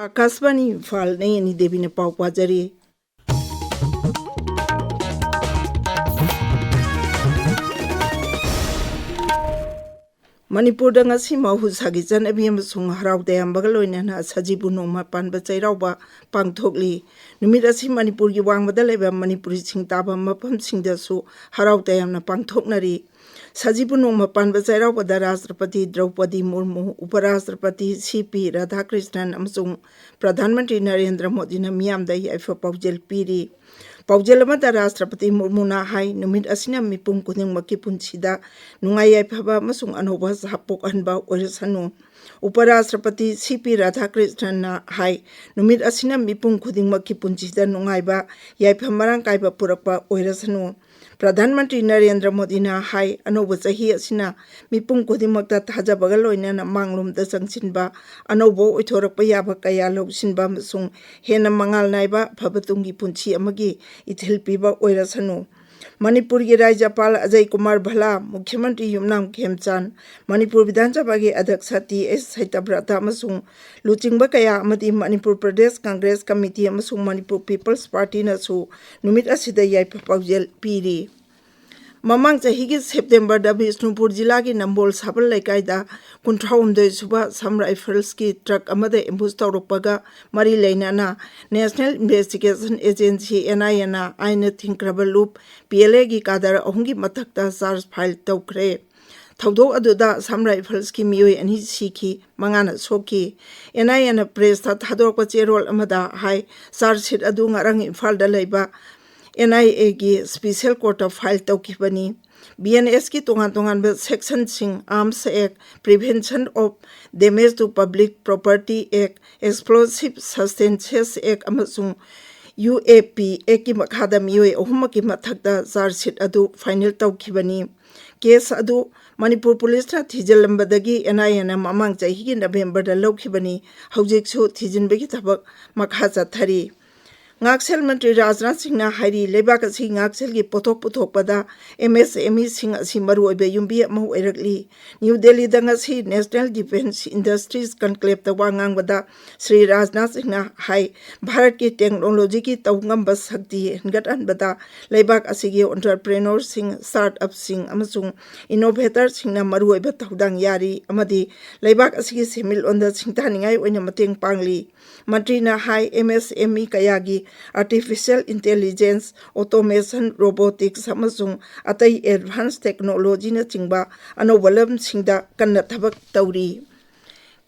आकाशवाणी इम्फाल नयनी देवी ने पाव पाजरी। Manipur ngasi mahusagi chanabi amasung haraude ambaga loinana sajibu nongma panba chairauba pangthokli numit asi manipur gi wangmada leba manipuri singtaba mapam singdasu haraude amna pangthoknari sajibu nongma panba chairauba da rashtrapati Draupadi Murmu uparashtrapati CP Radhakrishnan amasung Pradhan Mantri Narendra Modi na miyamda yaifa paujel piri Paujel amada Rashtrapati Murmuna hai numit asina mipum khudingmakki punsida nungai yaifaba amasung anoba hapok anba oirasanu Uparashtrapati CP Radhakrishnan na hai numit asina mipum khudingmakki punsida nungaiba yaifa marang kaiba purakpa oirasanu Pradhan Mantri Narendra Modi na hai anoba chahi asina mipum khudingmakta thajabaga loinana manglumda changsinba anobo oithorakpa yaba kaya lawsinba amasung hena mangal naiba phabatungi punchi amagi ithil piba oirasanu Manipur ki Rajyapal Ajay Kumar Bhala Mukhyamantri Yumnam Khemchan Manipur Vidhan Sabha ki Adhyaksha T.S. Saitabrata amasung luchingba kaya amadi Manipur Pradesh Congress Committee amasung Manipur People's Party na su numit asida yaipa paujel piri Mamang chahi ki September da Bishnupur jila ki Nambol Sabal Laikai da Kunthraumdoi suba Sam Rifles ki truck amada ambush tawrokpaga mari leinana National Investigation Agency NIA na aina thinkraba loop PLA ki kadar ahungi mathakta charge file tawkhre Thaudok aduda Sam Rifles ki miyoi ani sikhi mangana sokhi NIA na press tha thadorpa cherol amada hai charge sheet adu ngarang Imphal da leiba NIA ki Special Court of File Tawkibani BNS ki tongan section sing Arms Act Prevention of Damage to Public Property Act Explosive Substances Act amasung UAP Act ki makhada miyoi ahumaki mathakta charge sheet adu final tawkibani case adu Manipur Police na thijalambadagi NIA na mamang chahi ki November da lawkibani hawjiksu thijinbagi thabak makha chathari Ngaksel Mantri Rajnath Singh na hairi lebak asi ngaksel gi pothok pada MSME sing asi maru oibe yumbi ama oirakli New Delhi da ngasi National Defense Industries Conclave ta wangang bada Sri Rajnath Singh na hai Bharat ki technology ki tawngam bas sakti ngat an bada lebak asi gi entrepreneur sing startup sing amasung innovator sing na maru oibe tawdang yari amadi lebak asi gi semil on da singtaningai oina mateng pangli Mantri na hai MSME kayagi Artificial Intelligence, Automation, Robotics, amasung atai advanced technology na chingba anobalam singda kanna thabak tauri.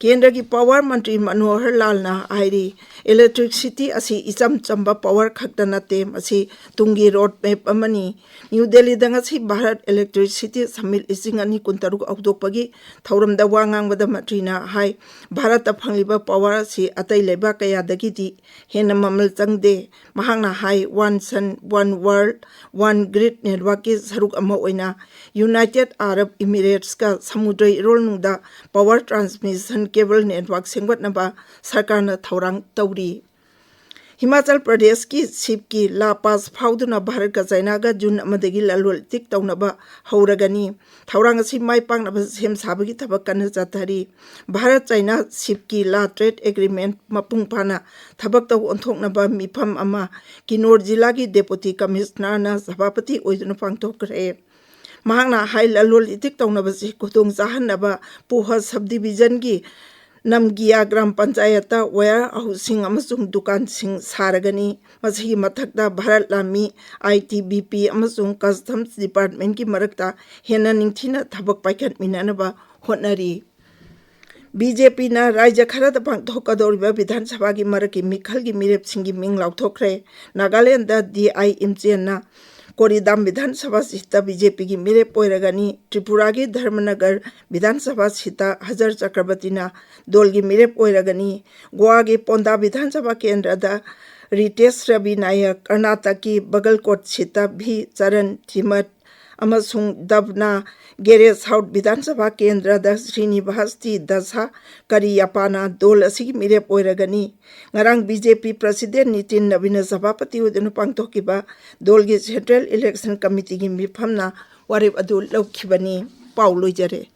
Kendra ki Power Mantri Manohar Lal na hairi electricity asi icham chamba power khakta nate asi tungi road map amani New Delhi da ngasi Bharat Electricity Samil isingani kuntaruk audokpagi thauram da wangang bada Mantri na hai Bharat ta phangliba power asi atai leba kaya dagiti hena mamal changde mahangna hai one sun one world one grid network ki saruk ama oina United Arab Emirates ka samudra irol nungda power transmission cable network sengwatnaba sarkarna thaurang tauri Himachal Pradesh ki Sip ki La Paz fauduna Bharat ka China ga June amadagi lalol tik tawnaba hauragani thaurang asi mai pangnaba sem sabagi thabak kana chathari Bharat China Sip ki La Trade Agreement mapung phana thabak taw onthoknaba mifam ama Kinor jila ki Deputy Commissioner na Sabhapati oiduna pangthokre mahangna hai lalol itik tawnaba si kudong chahanaba Puha subdivision ki Namgia Gram Panchayata where housing amasung dukan sing saragani masigi mathakta Bharat Lami ITBP amasung Customs Department ki marakta hena ningthina thabak paikhat minanaba hotnari BJP na Rajya Kharada pangthokadoriba Vidhan Sabha ki maraki mikhal gi mirep singi ming lauthokre Nagaland da DI Imchen na Koridam Vidhan Sabha Sita BJP ki mere poiragani Tripura ki Dharmanagar Vidhan Sabha Sita Hajar Chakrabarti na dol ki mere poiragani Goa ki Ponda Vidhan Sabha Kendra da Ritesh Ravi Nayak Karnataka ki Bagalkot Sita Bhi Charan Jimat amasung Dabna Gere South Vidhan Sabha Kendra da Srinivasti Dasa Kariyapana dol asigi mere poiragani ngarang BJP President Nitin Nabina Sabhapati udunu pangthokiba dol gi Central Election Committee gi mifamna warib adu laukhibani Paulo Jare